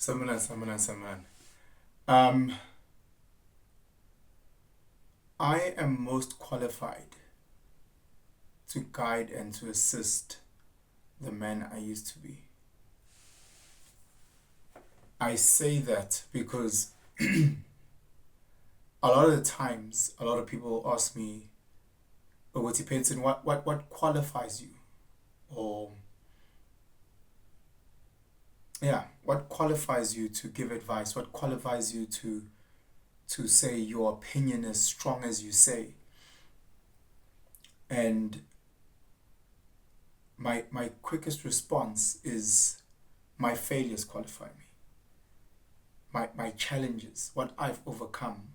Samanan. Um, I am most qualified to guide and to assist the man I used to be. I say that because a lot of the times, a lot of people ask me, "Oh, what depends on what qualifies you?" Or yeah, what qualifies you to give advice? What qualifies you to say your opinion as strong as you say? And my quickest response is my failures qualify me. My challenges, what I've overcome,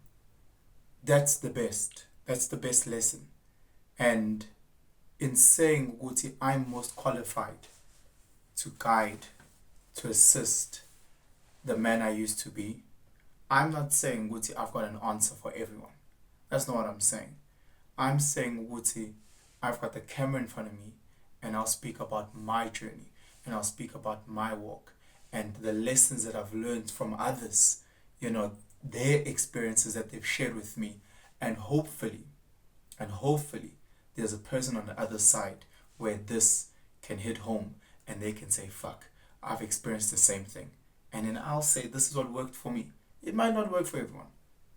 that's the best. That's the best lesson. And in saying Guti, I'm most qualified to guide, to assist the man I used to be, I'm not saying Guti, I've got an answer for everyone. That's not what I'm saying. I'm saying Guti, I've got the camera in front of me and I'll speak about my journey and I'll speak about my walk and the lessons that I've learned from others, their experiences that they've shared with me. And hopefully, there's a person on the other side where this can hit home and they can say, fuck, I've experienced the same thing. And then I'll say, this is what worked for me. It might not work for everyone.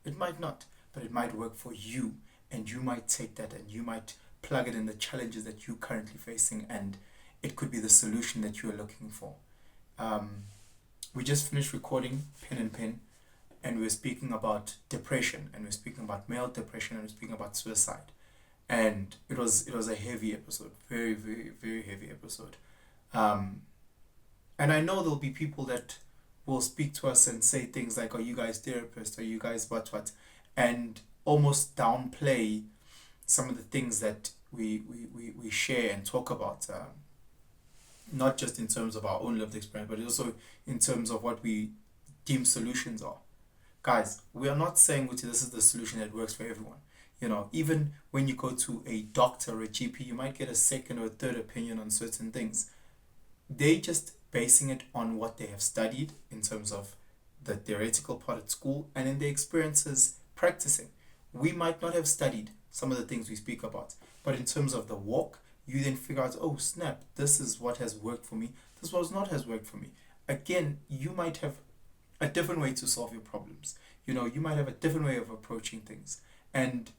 It might not, but it might work for you. And you might take that and you might plug it in the challenges that you're currently facing, and it could be the solution that you are looking for. Um, we just finished recording Pen and Pen, and we were speaking about depression, and we are speaking about male depression, and we are speaking about suicide. And it was a heavy episode, very, very, very heavy episode. Um, and I know there'll be people that will speak to us and say things like, "Are you guys therapists? Are you guys what?" And almost downplay some of the things that we share and talk about, not just in terms of our own lived experience, but also in terms of what we deem solutions are. Guys, we are not saying which this is the solution that works for everyone. Even when you go to a doctor or a GP, you might get a second or a third opinion on certain things. They just basing it on what they have studied in terms of the theoretical part at school and in their experiences practicing. We might not have studied some of the things we speak about, but in terms of the walk, you then figure out, oh snap, this is what has worked for me, this was not has worked for me. Again, you might have a different way to solve your problems. You might have a different way of approaching things. And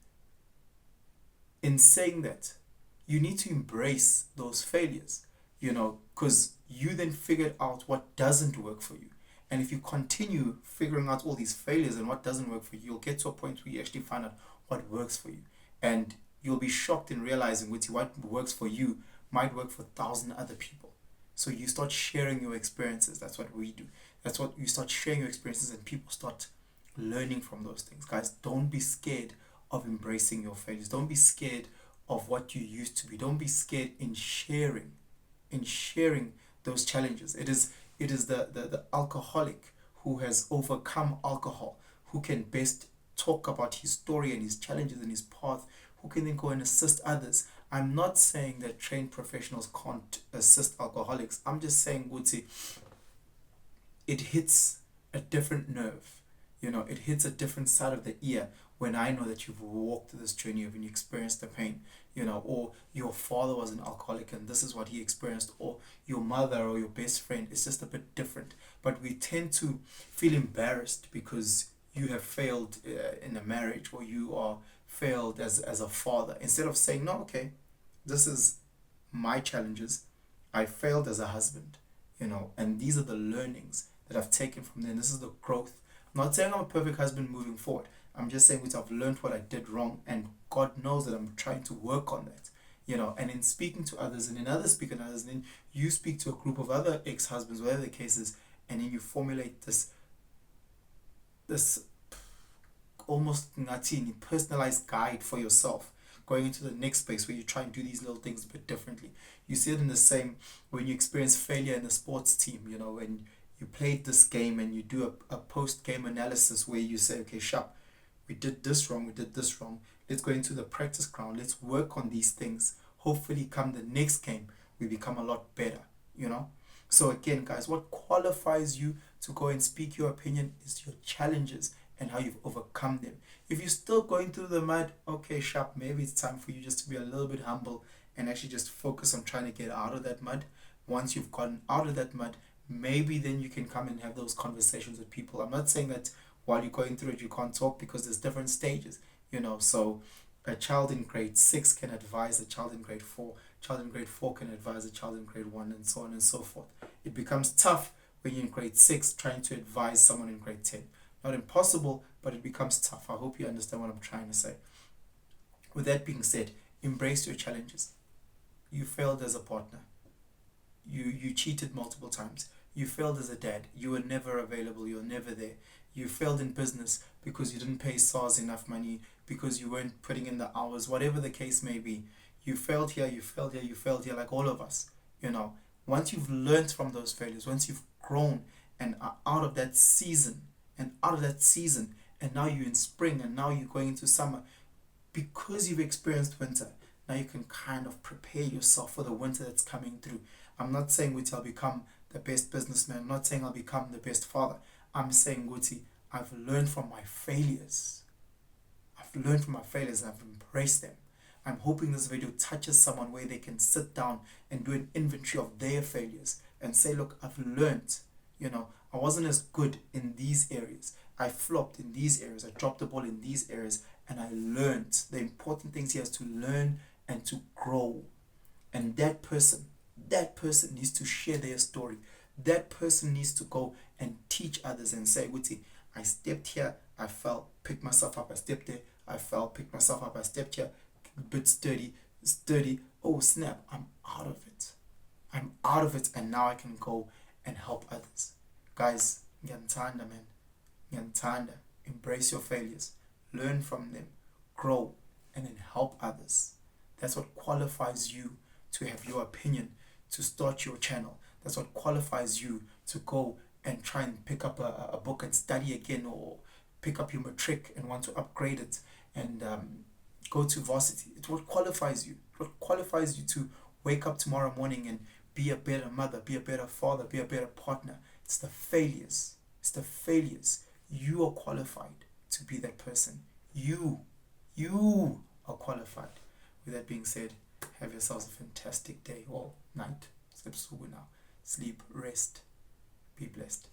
in saying that, you need to embrace those failures, because you then figured out what doesn't work for you. And if you continue figuring out all these failures and what doesn't work for you, you'll get to a point where you actually find out what works for you. And you'll be shocked in realizing what works for you might work for 1,000 other people. So you start sharing your experiences. That's what we do. That's what you start sharing your experiences, and people start learning from those things. Guys, don't be scared of embracing your failures. Don't be scared of what you used to be. Don't be scared in sharing those challenges. It is the alcoholic who has overcome alcohol who can best talk about his story and his challenges and his path, who can then go and assist others. I'm not saying that trained professionals can't assist alcoholics. I'm just saying, Guti, it hits a different nerve. It hits a different side of the ear when I know that you've walked this journey of and you experienced the pain, or your father was an alcoholic and this is what he experienced, or your mother or your best friend. It's just a bit different. But we tend to feel embarrassed because you have failed in a marriage, or you are failed as a father, instead of saying, no, okay, this is my challenges. I failed as a husband, and these are the learnings that I've taken from there. And this is the growth. I'm not saying I'm a perfect husband moving forward. I'm just saying which I've learned what I did wrong, and God knows that I'm trying to work on that. And in speaking to others, and in others speaking to others, and then you speak to a group of other ex-husbands, whatever the case is, and then you formulate this almost Ngatini personalized guide for yourself, going into the next space where you try and do these little things a bit differently. You see it in the same when you experience failure in the sports team, when you played this game and you do a post-game analysis where you say, okay, sharp, we did this wrong, we did this wrong, let's go into the practice ground, let's work on these things. Hopefully come the next game we become a lot better. So again, guys, what qualifies you to go and speak your opinion is your challenges and how you've overcome them. If you're still going through the mud, okay, sharp, maybe it's time for you just to be a little bit humble and actually just focus on trying to get out of that mud. Once you've gotten out of that mud, maybe then you can come and have those conversations with people. I'm not saying that while you're going through it you can't talk, because there's different stages, so a child in grade 6 can advise a child in grade 4, child in grade 4 can advise a child in grade 1, and so on and so forth. It becomes tough when you're in grade 6 trying to advise someone in grade 10. Not impossible, but it becomes tough. I hope you understand what I'm trying to say. With that being said, embrace your challenges. You failed as a partner. You cheated multiple times. You failed as a dad. You were never available. You were never there. You failed in business because you didn't pay SARS enough money, because you weren't putting in the hours, whatever the case may be. You failed here, you failed here, you failed here, like all of us. Once you've learned from those failures, once you've grown and are out of that season, and now you're in spring, and now you're going into summer, because you've experienced winter, now you can kind of prepare yourself for the winter that's coming through. I'm not saying which I'll become the best businessman. I'm not saying I'll become the best father. I'm saying, Guti, I've learned from my failures. And I've embraced them. I'm hoping this video touches someone where they can sit down and do an inventory of their failures and say, look, I've learned. I wasn't as good in these areas. I flopped in these areas. I dropped the ball in these areas, and I learned. The important things here is to learn and to grow. And that person needs to share their story. That person needs to go and teach others and say, Guti, I stepped here, I fell, picked myself up, I stepped there, I fell, picked myself up, I stepped here, a bit sturdy, oh snap, I'm out of it, and now I can go and help others. Guys, ngiyantanda, man, ngiyantanda. Embrace your failures, learn from them, grow, and then help others. That's what qualifies you to have your opinion, to start your channel. That's what qualifies you to go and try and pick up a book and study again, or pick up your matric and want to upgrade it and go to varsity. It's what qualifies you. What qualifies you to wake up tomorrow morning and be a better mother, be a better father, be a better partner. It's the failures. You are qualified to be that person. You are qualified. With that being said, have yourselves a fantastic day or night. Sleep, rest. Be blessed.